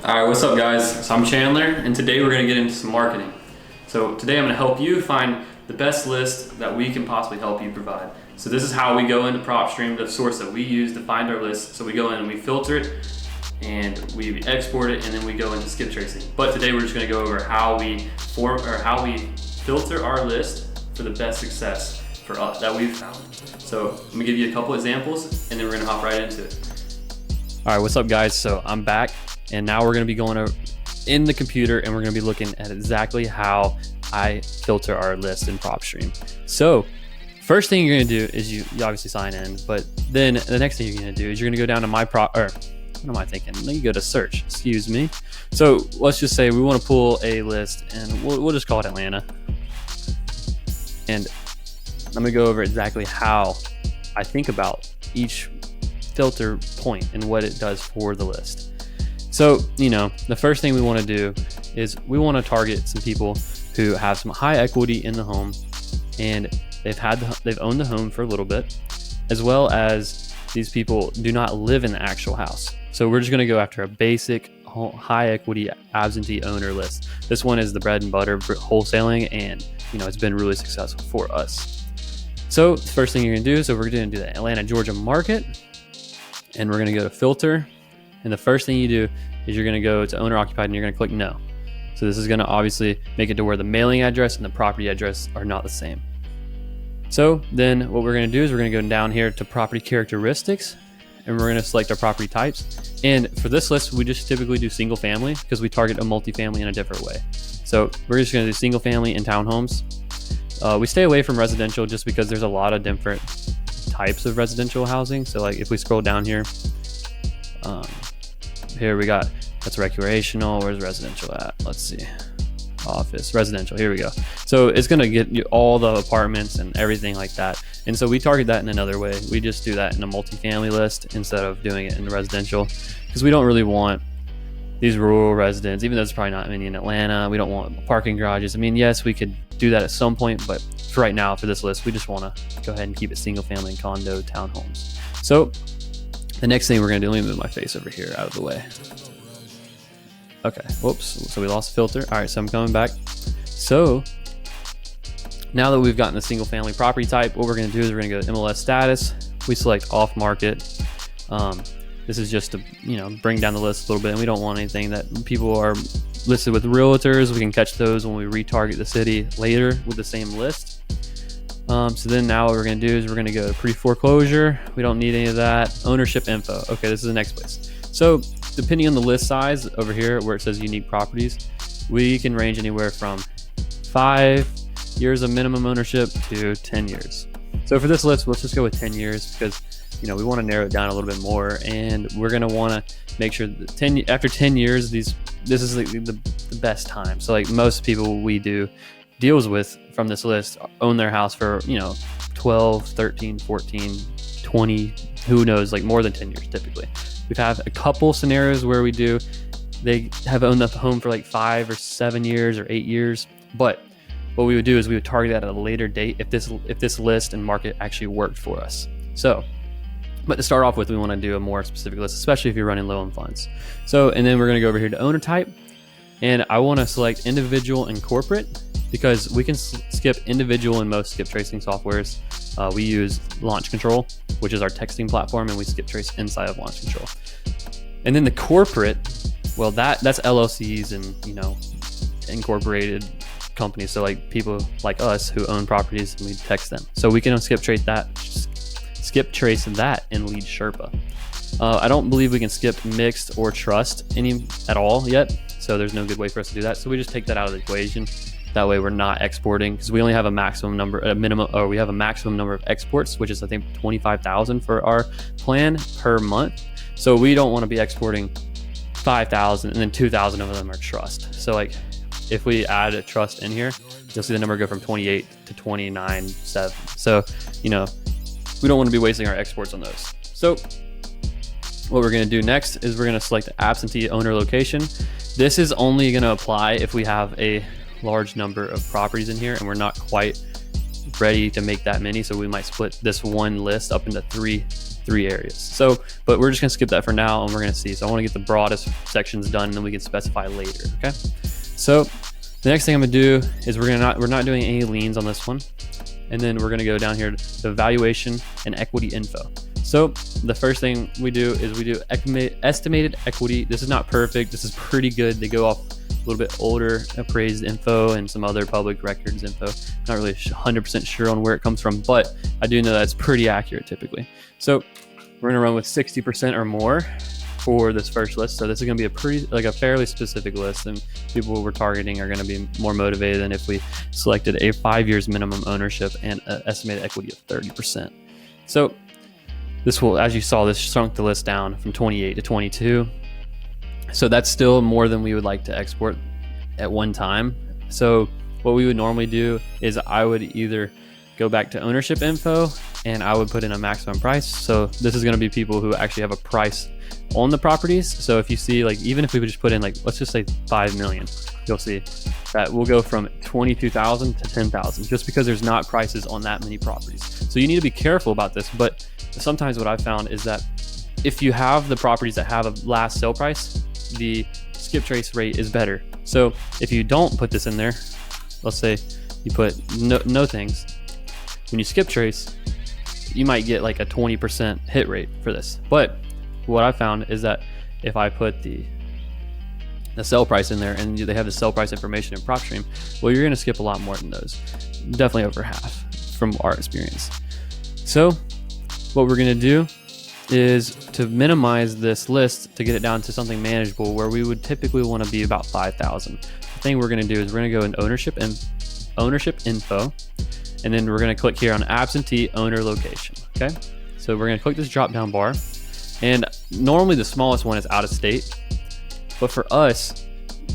All right, what's up guys? So I'm Chandler and today we're gonna get into some marketing. So today I'm gonna help you find the best list that we can possibly help you provide. So this is how we go into Propstream, the source that we use to find our list. So we go in and we filter it and we export it and then we go into skip tracing. But today we're just gonna go over how we filter our list for the best success for us that we've found. So I'm gonna give you a couple examples and then we're gonna hop right into it. All right, what's up guys? So I'm back. And now we're gonna be going in the computer and we're gonna be looking at exactly how I filter our list in Propstream. So first thing you're gonna do is you obviously sign in, but then the next thing you're gonna do is you're gonna go down to what am I thinking? Let me go to search, excuse me. So let's just say we wanna pull a list and we'll just call it Atlanta. And I'm gonna go over exactly how I think about each filter point and what it does for the list. So, the first thing we want to do is we want to target some people who have some high equity in the home and they've owned the home for a little bit, as well as these people do not live in the actual house. So we're just going to go after a basic high equity absentee owner list. This one is the bread and butter wholesaling, and it's been really successful for us. So the first thing you're going to do is we're going to do the Atlanta, Georgia market, and we're going to go to filter. And the first thing you do is you're going to go to owner occupied and you're going to click no. So this is going to obviously make it to where the mailing address and the property address are not the same. So then what we're going to do is we're going to go down here to property characteristics and we're going to select our property types. And for this list, we just typically do single family because we target a multifamily in a different way. So we're just going to do single family and townhomes. We stay away from residential just because there's a lot of different types of residential housing. So like if we scroll down here, here we got, that's recreational. Where's residential at? Let's see. Office, residential, here we go. So it's gonna get you all the apartments and everything like that. And so we target that in another way. We just do that in a multifamily list instead of doing it in residential because we don't really want these rural residents, even though it's probably not many in Atlanta. We don't want parking garages. I mean, yes, we could do that at some point, but for right now, for this list, we just wanna go ahead and keep it single family and condo townhomes. So the next thing we're gonna do, let me move my face over here out of the way. Okay, whoops, so we lost the filter. All right, so I'm coming back. So now that we've gotten the single family property type, what we're gonna do is we're gonna go to MLS status. We select off market. This is just to, bring down the list a little bit, and we don't want anything that people are listed with realtors. We can catch those when we retarget the city later with the same list. So then now what we're going to do is we're going to go to pre-foreclosure. We don't need any of that. Ownership info. Okay, this is the next place. So depending on the list size over here where it says unique properties, we can range anywhere from 5 years of minimum ownership to 10 years. So for this list, let's just go with 10 years because, we want to narrow it down a little bit more, and we're going to want to make sure that after 10 years, this is the best time. So like most people we do deals with from this list own their house for 12, 13, 14, 20, who knows, like more than 10 years typically. We've had a couple scenarios where they have owned the home for like 5 or 7 years or 8 years, but what we would do is we would target that at a later date if this list and market actually worked for us. So but to start off with, we want to do a more specific list, especially if you're running low on funds. So and then we're going to go over here to owner type, and I want to select individual and corporate because we can skip individual in most skip tracing softwares. We use Launch Control, which is our texting platform, and we skip trace inside of Launch Control. And then the corporate, well, that's LLCs and incorporated companies. So like people like us who own properties, and we text them. So we can skip trace that in Lead Sherpa. I don't believe we can skip mixed or trust at all yet. So there's no good way for us to do that. So we just take that out of the equation. That way we're not exporting because we only have a maximum number of exports, which is I think 25,000 for our plan per month. So we don't want to be exporting 5,000 and then 2,000 of them are trust. So like if we add a trust in here, you'll see the number go from 28 to 29.7. So, we don't want to be wasting our exports on those. So what we're going to do next is we're going to select the absentee owner location. This is only going to apply if we have a large number of properties in here and we're not quite ready to make that many. So we might split this one list up into three areas. So, but we're just gonna skip that for now, and we're gonna see. So I want to get the broadest sections done, and then we can specify later. Okay. So the next thing I'm gonna do is we're not doing any liens on this one, and then we're gonna go down here to valuation and equity info. So the first thing we do is we do estimated equity. This is not perfect. This is pretty good. They go off a little bit older appraised info and some other public records info. Not really 100% sure on where it comes from, but I do know that's pretty accurate typically. So we're gonna run with 60% or more for this first list. So this is gonna be a fairly specific list, and people we're targeting are gonna be more motivated than if we selected a 5 years minimum ownership and an estimated equity of 30%. So this will, as you saw, this shrunk the list down from 28 to 22. So that's still more than we would like to export at one time. So what we would normally do is I would either go back to ownership info and I would put in a maximum price. So this is going to be people who actually have a price on the properties. So if you see, like, even if we would just put in, like, let's just say 5 million, you'll see that we'll go from 22,000 to 10,000 just because there's not prices on that many properties. So you need to be careful about this. But sometimes what I've found is that if you have the properties that have a last sale price, the skip trace rate is better. So if you don't put this in there, let's say you put no things, when you skip trace, you might get like a 20% hit rate for this. But what I found is that if I put the sell price in there and they have the sell price information in Propstream, well, you're gonna skip a lot more than those. Definitely over half from our experience. So what we're gonna do is to minimize this list to get it down to something manageable where we would typically want to be about 5,000. The thing we're going to do is we're going to go in ownership info, and then we're going to click here on absentee owner location. Okay, so we're going to click this drop down bar, and normally the smallest one is out of state, but for us,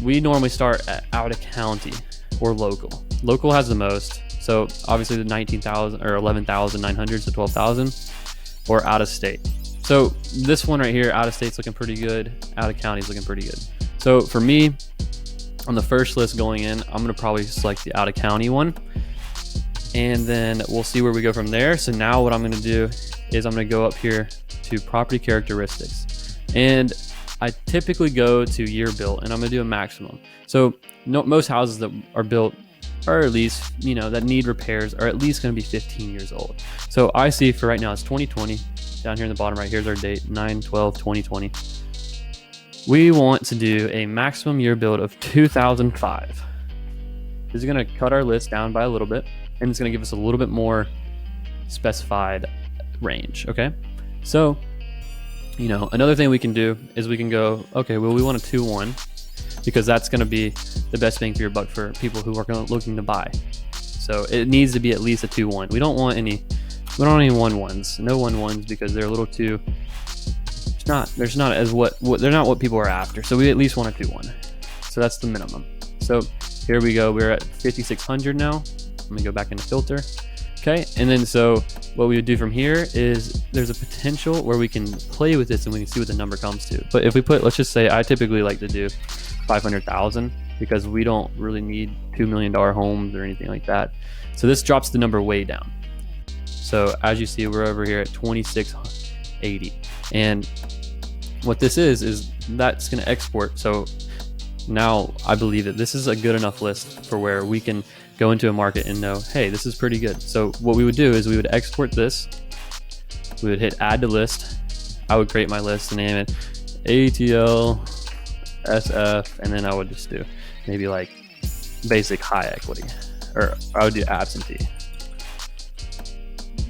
we normally start at out of county or local. Local has the most, so obviously the 19,000 or 11,900 to 12,000, or out of state. So this one right here, out of state's looking pretty good, out of county's looking pretty good. So for me, on the first list going in, I'm gonna probably select the out of county one, and then we'll see where we go from there. So now what I'm gonna do is I'm gonna go up here to property characteristics, and I typically go to year built, and I'm gonna do a maximum. So most houses that are built, or at least, that need repairs, are at least gonna be 15 years old. So I see for right now it's 2020. Down here in the bottom right, here's our date, 9/12/2020. We want to do a maximum year build of 2005. This is going to cut our list down by a little bit, and it's going to give us a little bit more specified range. Okay, so another thing we can do is we can go, okay, well, we want a 2-1 because that's going to be the best bang for your buck for people who are looking to buy. So it needs to be at least a 2-1. We don't want any 1-1s, no 1-1s, because they're a little too. They're not what people are after. So we at least want a 2-1. So that's the minimum. So here we go. We're at 5,600 now. Let me go back into filter. Okay, and then so what we would do from here is there's a potential where we can play with this and we can see what the number comes to. But if we put, let's just say, I typically like to do 500,000 because we don't really need $2 million homes or anything like that. So this drops the number way down. So as you see, we're over here at 2,680. And what this is that's going to export. So now I believe that this is a good enough list for where we can go into a market and know, hey, this is pretty good. So what we would do is we would export this. We would hit add to list. I would create my list and name it ATL SF, and then I would just do maybe like basic high equity, or I would do absentee.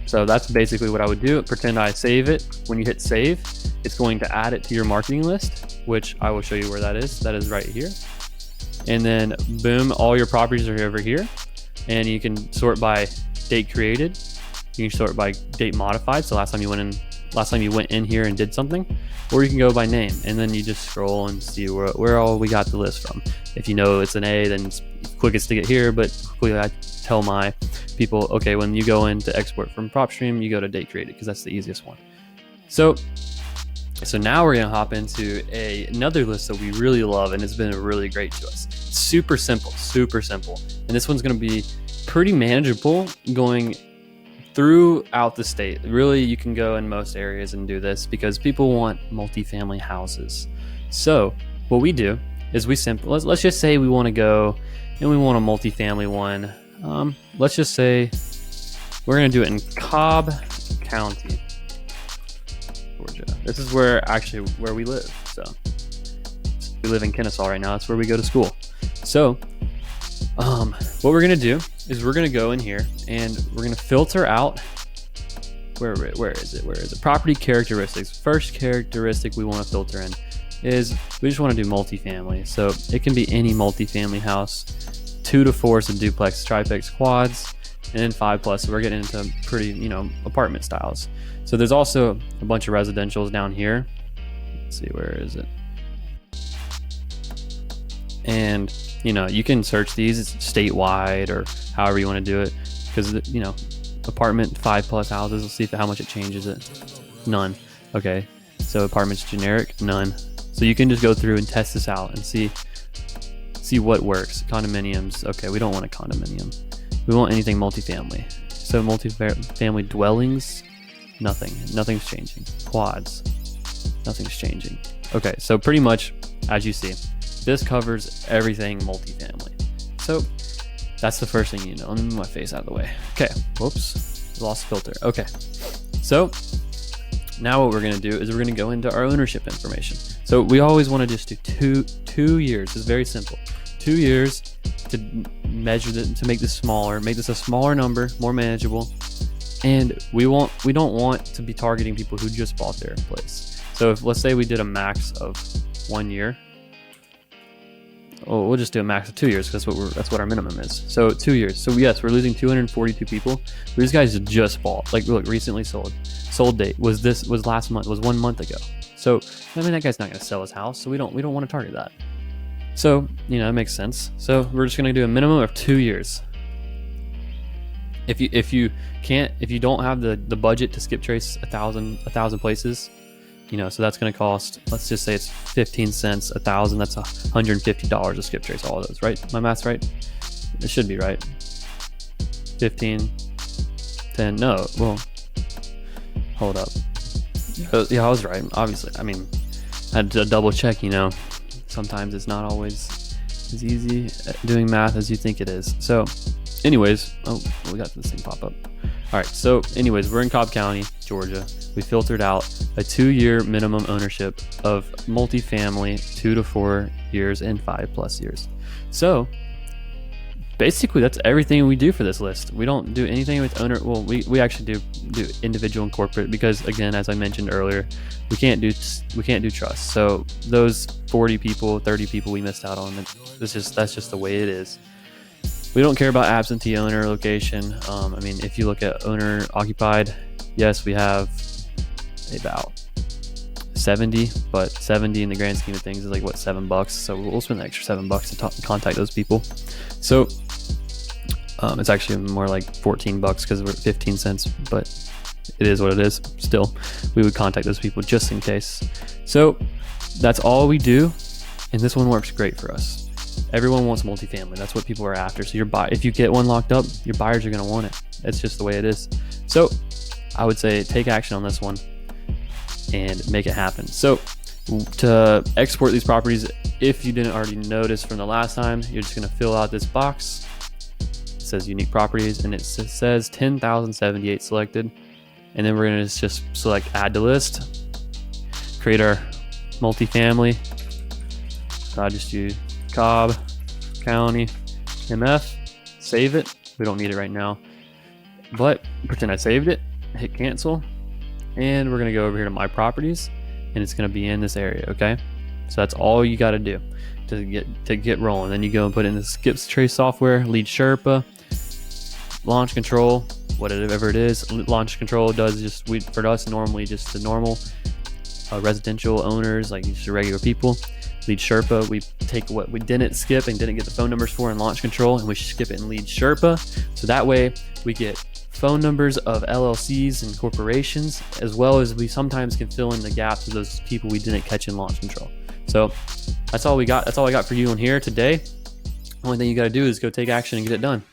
So that's basically what I would do. Pretend I save it. When you hit save, it's going to add it to your marketing list, which I will show you where that is. That is right here. And then boom, all your properties are over here. And you can sort by date created. You can sort by date modified. So last time you went in here and did something, or you can go by name, and then you just scroll and see where all we got the list from. If you know it's an A, then it's quickest to get here, but quickly I tell my people, okay, when you go in to export from Propstream, you go to date created because that's the easiest one. So now we're gonna hop into another list that we really love, and it's been really great to us. It's super simple, and this one's gonna be pretty manageable going throughout the state. Really, you can go in most areas and do this because people want multifamily houses. So what we do is let's just say we want to go and we want a multifamily one. Let's just say we're going to do it in Cobb County, Georgia. This is where we live. So we live in Kennesaw right now. That's where we go to school. So what we're going to do is we're going to go in here and we're going to filter out where is it? Property characteristics. First characteristic we want to filter in is we just want to do multifamily. So it can be any multifamily house, 2 to 4, so duplex, triplex, quads, and then 5+. So we're getting into pretty, apartment styles. So there's also a bunch of residentials down here. Let's see, where is it? And you can search these statewide or however you want to do it, because apartment 5+ houses. Let's see how much it changes it. None. Okay, so apartments generic, none. So you can just go through and test this out and see what works. Condominiums. Okay, we don't want a condominium. We want anything multifamily. So multifamily dwellings, nothing's changing. Quads, nothing's changing. Okay, so pretty much as you see, this covers everything multifamily. So that's the first thing you know. Let me move my face out of the way. Okay, whoops, lost filter. Okay, so now what we're gonna do is we're gonna go into our ownership information. So we always wanna just do two years. It's very simple. 2 years to measure to make this smaller, make this a smaller number, more manageable. And we don't want to be targeting people who just bought their place. So if, let's say we did a max of 1 year, we'll just do a max of 2 years because that's what our minimum is. So 2 years. So yes, we're losing 242 people. These guys just bought, recently sold. Sold date was last month, was 1 month ago. So that guy's not going to sell his house. So we don't want to target that. So it makes sense. So we're just going to do a minimum of 2 years. If you don't have the budget to skip trace a thousand places, so that's going to cost, let's just say it's 15 cents, 1,000, that's $150 to skip trace all of those, right? My math's right? It should be right. 15, 10, no, well, hold up. Yeah, I was right, obviously. I had to double check, sometimes it's not always as easy doing math as you think it is. So anyways, we got this thing pop up. All right, so anyways, we're in Cobb County, Georgia. We filtered out a 2-year minimum ownership of multifamily, 2 to 4 years and 5+ years. So basically that's everything we do for this list. We don't do anything with owner. Well, we actually do individual and corporate because, again, as I mentioned earlier, we can't do trust. So those 40 people, 30 people we missed out on, that's just the way it is. We don't care about absentee owner location. If you look at owner occupied, yes, we have about 70, but 70 in the grand scheme of things is $7. So we'll spend the extra $7 to contact those people. So it's actually more like $14 because we're at 15 cents, but it is what it is. Still, we would contact those people just in case. So that's all we do, and this one works great for us. Everyone wants multifamily. That's what people are after. So if you get one locked up, your buyers are going to want it. It's just the way it is. So I would say take action on this one and make it happen. So to export these properties, if you didn't already notice from the last time, you're just going to fill out this box. It says unique properties and it says 10,078 selected. And then we're going to just select add to list, create our multifamily. So I just use Cobb County MF, save it. We don't need it right now, but pretend I saved it, hit cancel, and we're gonna go over here to my properties, and it's gonna be in this area. Okay, so that's all you got to do to get rolling. Then you go and put in the skip trace software, lead Sherpa, launch control, whatever it is. Launch control does for us normally just the normal residential owners, like just regular people. Lead Sherpa, we take what we didn't skip and didn't get the phone numbers for in launch control, and we skip it in lead Sherpa. So that way we get phone numbers of LLCs and corporations, as well as we sometimes can fill in the gaps of those people we didn't catch in launch control. So that's all we got. That's all I got for you on here today. The only thing you got to do is go take action and get it done.